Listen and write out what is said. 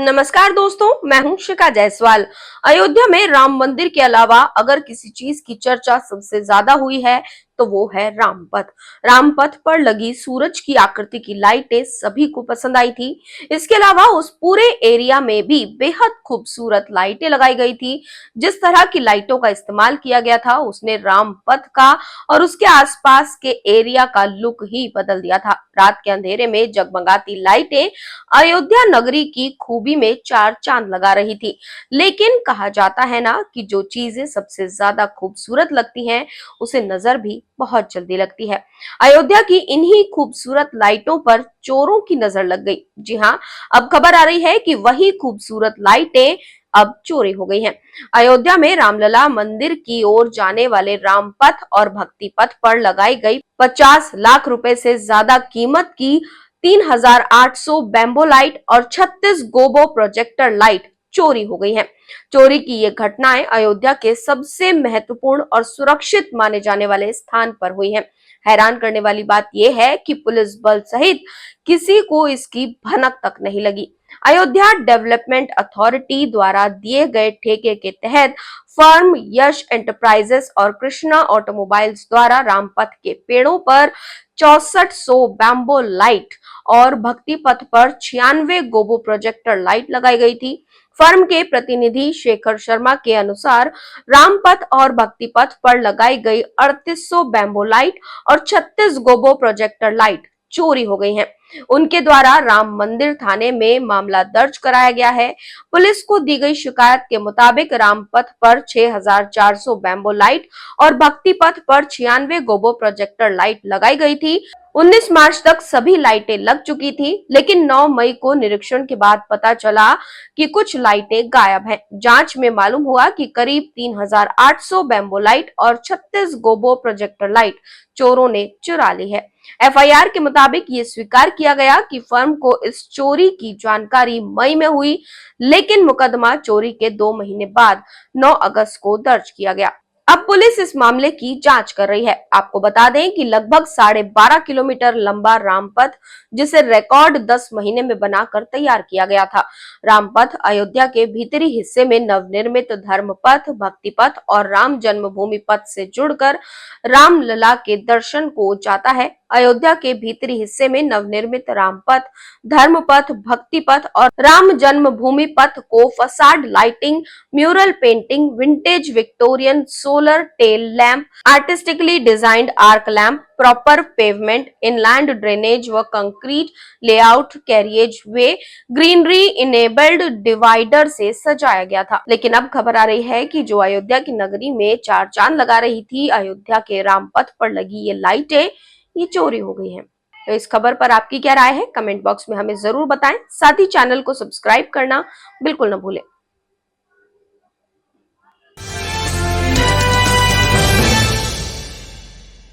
नमस्कार दोस्तों, मैं हूं शिखा जायसवाल। अयोध्या में राम मंदिर के अलावा अगर किसी चीज की चर्चा सबसे ज्यादा हुई है तो वो है रामपथ। रामपथ पर लगी सूरज की आकृति की लाइटें सभी को पसंद आई थी। इसके अलावा उस पूरे एरिया में भी बेहद खूबसूरत लाइटें लगाई गई थी। जिस तरह की लाइटों का इस्तेमाल किया गया था उसने रामपथ का और उसके आसपास के एरिया का लुक ही बदल दिया था। रात के अंधेरे में जगमगाती लाइटें अयोध्या नगरी की खूबी में चार चांद लगा रही थी। लेकिन कहा जाता है ना कि जो चीजें सबसे ज्यादा खूबसूरत लगती हैं उसे नजर भी बहुत जल्दी लगती है। अयोध्या की इन्हीं खूबसूरत लाइटों पर चोरों की नजर लग गई। जी हाँ, अब खबर आ रही है कि वही खूबसूरत लाइटें अब चोरी हो गई हैं। अयोध्या में रामलला मंदिर की ओर जाने वाले रामपथ और भक्ति पथ पर लगाई गई 50 लाख रुपए से ज्यादा कीमत की 3,800 बैम्बो लाइट और 36 गोबो प्रोजेक्टर लाइट चोरी हो गई हैं। चोरी की ये घटनाएं अयोध्या के सबसे महत्वपूर्ण और सुरक्षित माने जाने वाले स्थान पर हुई हैं। हैरान करने वाली बात यह है कि पुलिस बल सहित किसी को इसकी भनक तक नहीं लगी। अयोध्या डेवलपमेंट अथॉरिटी द्वारा दिए गए ठेके के तहत फर्म यश एंटरप्राइजेस और कृष्णा ऑटोमोबाइल्स द्वारा रामपथ के पेड़ों पर 6400 बैम्बो लाइट और भक्ति पथ पर 96 गोबो प्रोजेक्टर लाइट लगाई गई थी। फर्म के प्रतिनिधि शेखर शर्मा के अनुसार रामपथ और भक्ति पथ पर लगाई गई 3800 बैम्बो लाइट और 36 गोबो प्रोजेक्टर लाइट चोरी हो गई हैं। उनके द्वारा राम मंदिर थाने में मामला दर्ज कराया गया है। पुलिस को दी गई शिकायत के मुताबिक रामपथ पर 6400 बैम्बो लाइट और भक्ति पथ पर 96 गोबो प्रोजेक्टर लाइट लगाई गई थी। 19 मार्च तक सभी लाइटें लग चुकी थी, लेकिन 9 मई को निरीक्षण के बाद पता चला कि कुछ लाइटें गायब हैं। जांच में मालूम हुआ कि करीब 3,800 बैम्बो लाइट और 36 गोबो प्रोजेक्टर लाइट चोरों ने चुरा ली है। एफआईआर के मुताबिक ये स्वीकार किया गया कि फर्म को इस चोरी की जानकारी मई में हुई, लेकिन मुकदमा चोरी के 2 महीने बाद 9 अगस्त को दर्ज किया गया। अब पुलिस इस मामले की जांच कर रही है। आपको बता दें कि लगभग 12.5 किलोमीटर लंबा रामपथ, जिसे रिकॉर्ड 10 महीने में बनाकर तैयार किया गया था। रामपथ अयोध्या के भीतरी हिस्से में नवनिर्मित धर्म पथ, भक्ति पथ और राम जन्मभूमि पथ से जुड़कर रामलला के दर्शन को जाता है। अयोध्या के भीतरी हिस्से में नवनिर्मित रामपथ, धर्म पथ, भक्ति पथ और राम जन्मभूमि पथ को facade lighting, mural painting, vintage Victorian solar tail lamp, artistically designed arc lamp, proper pavement, inland drainage व कंक्रीट लेआउट, कैरियज वे, ग्रीनरी इनेबल्ड डिवाइडर से सजाया गया था। लेकिन अब खबर आ रही है कि जो अयोध्या की नगरी में चार चांद लगा रही थी, अयोध्या के रामपथ पर लगी ये लाइटें ये चोरी हो गई हैं। तो इस खबर पर आपकी क्या राय है, कमेंट बॉक्स में हमें जरूर बताएं। साथ ही चैनल को सब्सक्राइब करना बिल्कुल न भूलें।